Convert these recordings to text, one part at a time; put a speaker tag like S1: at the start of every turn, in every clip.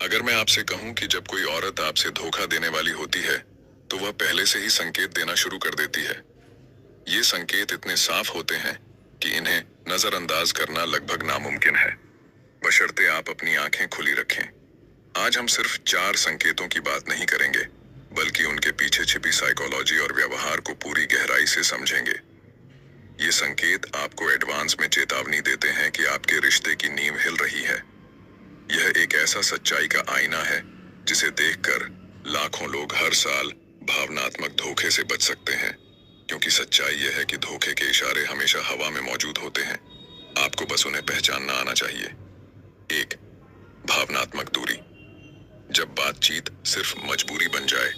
S1: अगर मैं आपसे कहूं कि जब कोई औरत आपसे धोखा देने वाली होती है, तो वह पहले से ही संकेत देना शुरू कर देती है। ये संकेत इतने साफ होते हैं कि इन्हें नजरअंदाज करना लगभग नामुमकिन है, बशर्ते आप अपनी आंखें खुली रखें। आज हम सिर्फ 4 संकेतों की बात नहीं करेंगे, बल्कि उनके पीछे छिपी साइकोलॉजी और व्यवहार को पूरी गहराई से समझेंगे। ये संकेत आपको एडवांस में चेतावनी देते हैं कि आपके रिश्ते की नींव हिल रही है। यह एक ऐसा सच्चाई का आईना है जिसे देखकर लाखों लोग हर साल भावनात्मक धोखे से बच सकते हैं, क्योंकि सच्चाई यह है कि धोखे के इशारे हमेशा हवा में मौजूद होते हैं। आपको बस उन्हें पहचानना आना चाहिए। 1. भावनात्मक दूरी। जब बातचीत सिर्फ मजबूरी बन जाए,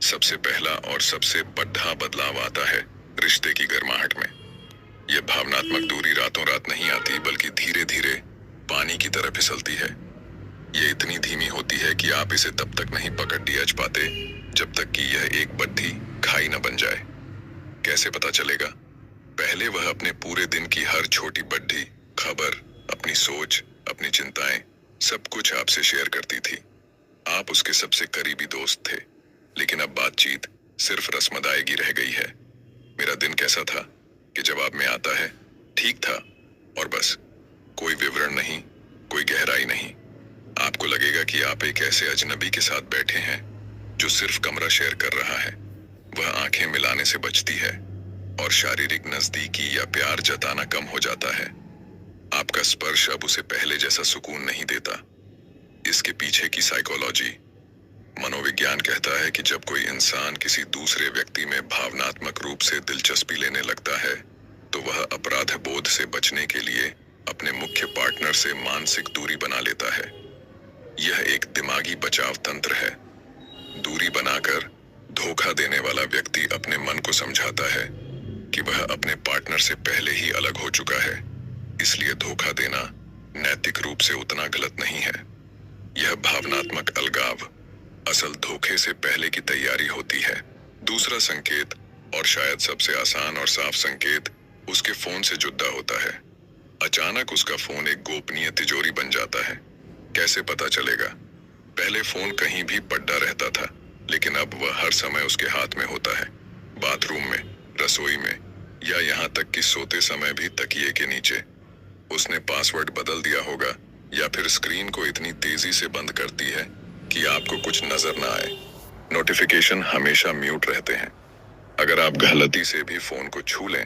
S1: सबसे पहला और सबसे बड़ा बदलाव आता है रिश्ते की गर्माहट में। यह भावनात्मक दूरी रातों रात नहीं आती, बल्कि धीरे धीरे पानी की तरह फिसलती है। ये इतनी धीमी होती है कि आप इसे तब तक नहीं पकड़ लिया पाते जब तक कि यह एक बड्ढी खाई न बन जाए। कैसे पता चलेगा? पहले वह अपने पूरे दिन की हर छोटी बड्ढी खबर, अपनी सोच, अपनी चिंताएं, सब कुछ आपसे शेयर करती थी। आप उसके सबसे करीबी दोस्त थे। लेकिन अब बातचीत सिर्फ रस्म अदायगी रह गई है। मेरा दिन कैसा था कि जवाब में आता है ठीक था, और बस। कोई विवरण नहीं, कोई गहराई नहीं। आपको लगेगा कि आप एक ऐसे अजनबी के साथ बैठे हैं जो सिर्फ कमरा शेयर कर रहा है। वह आंखें मिलाने से बचती है और शारीरिक नजदीकी या प्यार जताना कम हो जाता है। आपका स्पर्श अब उसे पहले जैसा सुकून नहीं देता। इसके पीछे की साइकोलॉजी, मनोविज्ञान कहता है कि जब कोई इंसान किसी दूसरे व्यक्ति में भावनात्मक रूप से दिलचस्पी लेने लगता है, तो वह अपराध बोध से बचने के लिए अपने मुख्य पार्टनर से मानसिक दूरी बना लेता है। यह एक दिमागी बचाव तंत्र है। दूरी बनाकर धोखा देने वाला व्यक्ति अपने मन को समझाता है कि वह अपने पार्टनर से पहले ही अलग हो चुका है, इसलिए धोखा देना नैतिक रूप से उतना गलत नहीं है। यह भावनात्मक अलगाव असल धोखे से पहले की तैयारी होती है। दूसरा संकेत, और शायद सबसे आसान और साफ संकेत, उसके फोन से जुदा होता है। अचानक उसका फोन एक गोपनीय तिजोरी बन जाता है। कैसे पता चलेगा? पहले फोन कहीं भी पड़ा रहता था, लेकिन अब वह हर समय उसके हाथ में होता है। बाथरूम में, रसोई में, या यहाँ तक कि सोते समय भी तकिए के नीचे। उसने पासवर्ड बदल दिया होगा, या फिर स्क्रीन को इतनी तेजी से बंद करती है कि आपको कुछ नजर ना आए। नोटिफिकेशन हमेशा म्यूट रहते हैं। अगर आप गलती से भी फोन को छू लें,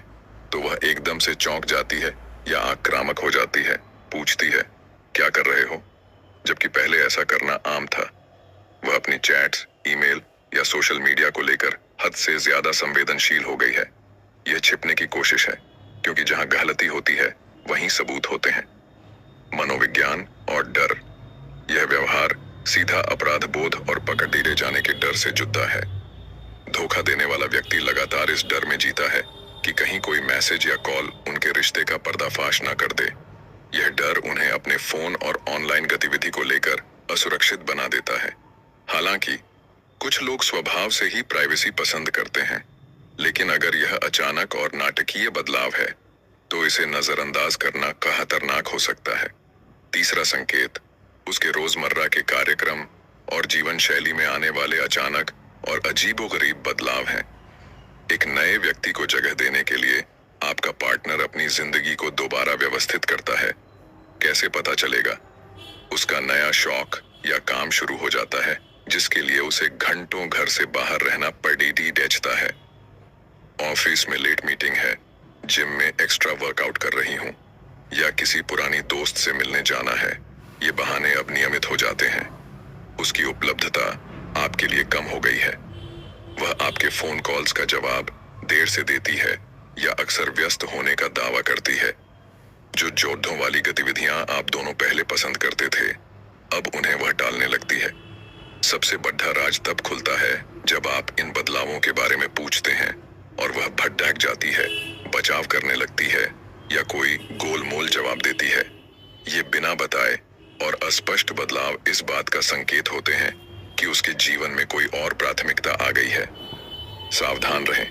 S1: तो वह एकदम से चौंक जाती है या आक्रामक हो जाती है। पूछती है, क्या कर रहे हो? जबकि पहले ऐसा करना आम था। वह अपनी चैट्स, ईमेल या सोशल मीडिया को लेकर हद से ज्यादा संवेदनशील हो गई है। यह छिपने की कोशिश है, क्योंकि जहां गलती होती है वहीं सबूत होते हैं। मनोविज्ञान और डर। यह व्यवहार सीधा अपराध बोध और पकड़ लिए जाने के डर से जुड़ा है। धोखा देने वाला व्यक्ति लगातार इस डर में जीता है कि कहीं कोई मैसेज या कॉल उनके रिश्ते का पर्दाफाश ना कर दे। यह डर उन्हें अपने फोन और ऑनलाइन गतिविधि को लेकर असुरक्षित बना देता है। हालांकि कुछ लोग स्वभाव से ही प्राइवेसी पसंद करते हैं, लेकिन अगर यह अचानक और नाटकीय बदलाव है, तो इसे नजरअंदाज करना खतरनाक हो सकता है। तीसरा संकेत, उसके रोजमर्रा के कार्यक्रम और जीवन शैली में आने वाले अचानक और अजीबोगरीब बदलाव हैं। एक नए व्यक्ति को जगह देने के लिए आपका पार्टनर अपनी जिंदगी को दोबारा व्यवस्थित करता है। कैसे पता चलेगा? उसका नया शौक या काम शुरू हो जाता है, जिसके लिए उसे घंटों घर से बाहर रहना पड़ी डेचता है। ऑफिस में लेट मीटिंग है, जिम में एक्स्ट्रा वर्कआउट कर रही हूँ, या किसी पुरानी दोस्त से मिलने जाना है। ये बहाने अब नियमित हो जाते हैं। उसकी उपलब्धता आपके लिए कम हो गई है। वह आपके फोन कॉल्स का जवाब देर से देती है या अक्सर व्यस्त होने का दावा करती है। जो जोड़ों वाली गतिविधियां आप दोनों पहले पसंद करते थे, अब उन्हें वह टालने लगती है। सबसे बड़ा राज तब खुलता है जब आप इन बदलावों के बारे में पूछते हैं और वह भटक जाती है, बचाव करने लगती है या कोई गोलमोल जवाब देती है। ये बिना बताए और अस्पष्ट बदलाव इस बात का संकेत होते हैं कि उसके जीवन में कोई और प्राथमिकता आ गई है। सावधान रहें।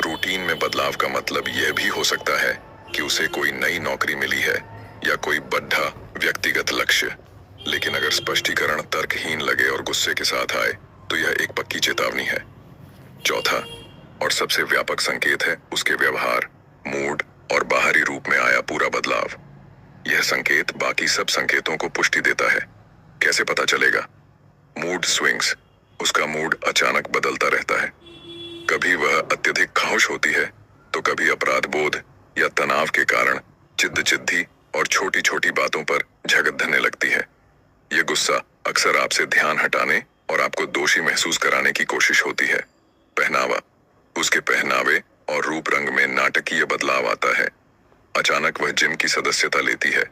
S1: रूटीन में बदलाव का मतलब यह भी हो सकता है कि उसे कोई नई नौकरी मिली है या कोई बड़ा व्यक्तिगत लक्ष्य। लेकिन अगर स्पष्टीकरण तर्कहीन लगे और गुस्से के साथ आए तो यह एक पक्की चेतावनी है। चौथा और सबसे व्यापक संकेत है उसके व्यवहार, मूड और बाहरी रूप में आया पूरा बदलाव। यह संकेत बाकी सब संकेतों को पुष्टि देता है। कैसे पता चलेगा? मूड स्विंग्स, उसका मूड अचानक बदलता रहता है। कभी वह अत्यधिक खामोश होती है तो कभी अपराध बोध या तनाव के कारण चिद्दी और छोटी छोटी बातों पर झगड़ने लगती है। यह गुस्सा अक्सर आपसे ध्यान हटाने और आपको दोषी महसूस कराने की कोशिश होती है। पहनावा, उसके पहनावे और रूप रंग में नाटकीय बदलाव आता है। अचानक वह जिम की सदस्यता लेती है,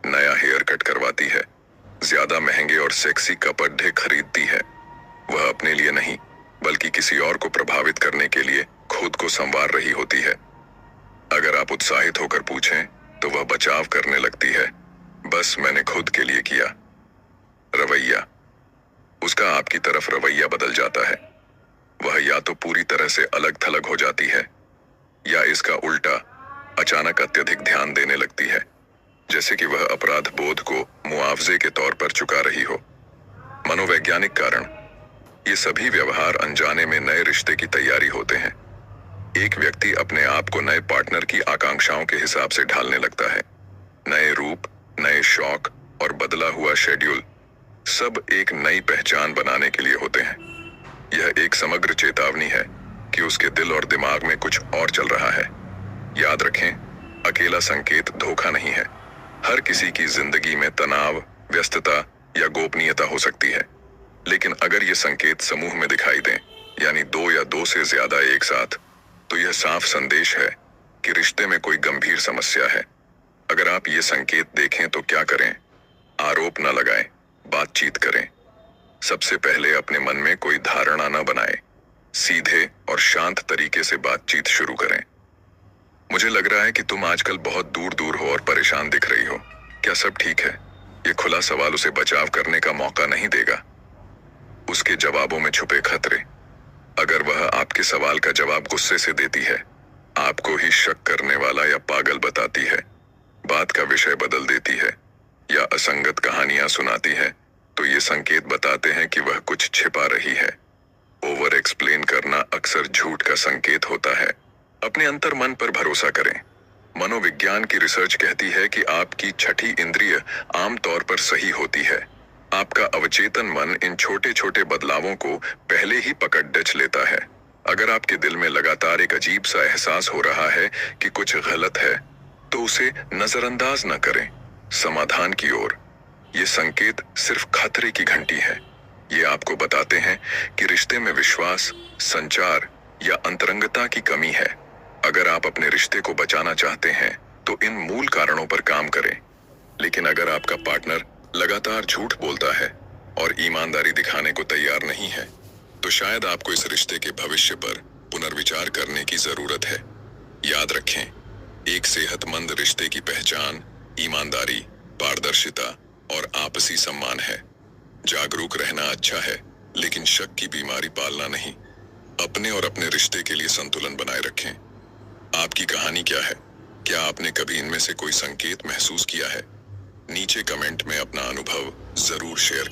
S1: नया हेयर कट करवाती है, ज्यादा महंगे और सेक्सी कपड़े खरीदती है। वह अपने लिए नहीं बल्कि किसी और को प्रभावित करने के लिए खुद को संवार रही होती है। अगर आप उत्साहित होकर पूछें तो वह बचाव करने लगती है, बस मैंने खुद के लिए किया। रवैया, उसका आपकी तरफ रवैया बदल जाता है। वह या तो पूरी तरह से अलग थलग हो जाती है या इसका उल्टा अचानक अत्यधिक ध्यान देने लगती है, जैसे कि वह अपराध बोध को मुआवजे के तौर पर चुका रही हो। मनोवैज्ञानिक कारण, ये सभी व्यवहार अनजाने में नए रिश्ते की तैयारी होते हैं। एक व्यक्ति अपने आप को नए पार्टनर की आकांक्षाओं के हिसाब से ढालने लगता है। नए रूप, नए शौक और बदला हुआ शेड्यूल सब एक नई पहचान बनाने के लिए होते हैं। यह एक समग्र चेतावनी है कि उसके दिल और दिमाग में कुछ और चल रहा है। याद रखें, अकेला संकेत धोखा नहीं है। हर किसी की जिंदगी में तनाव, व्यस्तता या गोपनीयता हो सकती है, लेकिन अगर ये संकेत समूह में दिखाई दें, यानी दो या दो से ज्यादा एक साथ, तो यह साफ संदेश है कि रिश्ते में कोई गंभीर समस्या है। अगर आप ये संकेत देखें तो क्या करें? आरोप न लगाएं, बातचीत करें। सबसे पहले अपने मन में कोई धारणा न बनाएं, सीधे और शांत तरीके से बातचीत शुरू करें। मुझे लग रहा है कि तुम आजकल बहुत दूर दूर हो और परेशान दिख रही हो, क्या सब ठीक है? ये खुला सवाल उसे बचाव करने का मौका नहीं देगा। उसके जवाबों में छुपे खतरे, अगर वह आपके सवाल का जवाब गुस्से से देती है, आपको ही शक करने वाला या पागल बताती है, बात का विषय बदल देती है या असंगत कहानियां सुनाती है, तो ये संकेत बताते हैं कि वह कुछ छिपा रही है। ओवर एक्सप्लेन करना अक्सर झूठ का संकेत होता है। अपने अंतर मन पर भरोसा करें। मनोविज्ञान की रिसर्च कहती है कि आपकी छठी इंद्रिय आमतौर पर सही होती है। आपका अवचेतन मन इन छोटे छोटे बदलावों को पहले ही पकड़ डच लेता है। अगर आपके दिल में लगातार एक अजीब सा एहसास हो रहा है कि कुछ गलत है, तो उसे नजरअंदाज न करें, समाधान की ओर। ये संकेत सिर्फ खतरे की घंटी है। ये आपको बताते हैं कि रिश्ते में विश्वास, संचार या अंतरंगता की कमी है। अगर आप अपने रिश्ते को बचाना चाहते हैं तो इन मूल कारणों पर काम करें। लेकिन अगर आपका पार्टनर लगातार झूठ बोलता है और ईमानदारी दिखाने को तैयार नहीं है, तो शायद आपको इस रिश्ते के भविष्य पर पुनर्विचार करने की जरूरत है। याद रखें, एक सेहतमंद रिश्ते की पहचान ईमानदारी, पारदर्शिता और आपसी सम्मान है। जागरूक रहना अच्छा है, लेकिन शक की बीमारी पालना नहीं। अपने और अपने रिश्ते के लिए संतुलन बनाए रखें। आपकी कहानी क्या है? क्या आपने कभी इनमें से कोई संकेत महसूस किया है? नीचे कमेंट में अपना अनुभव जरूर शेयर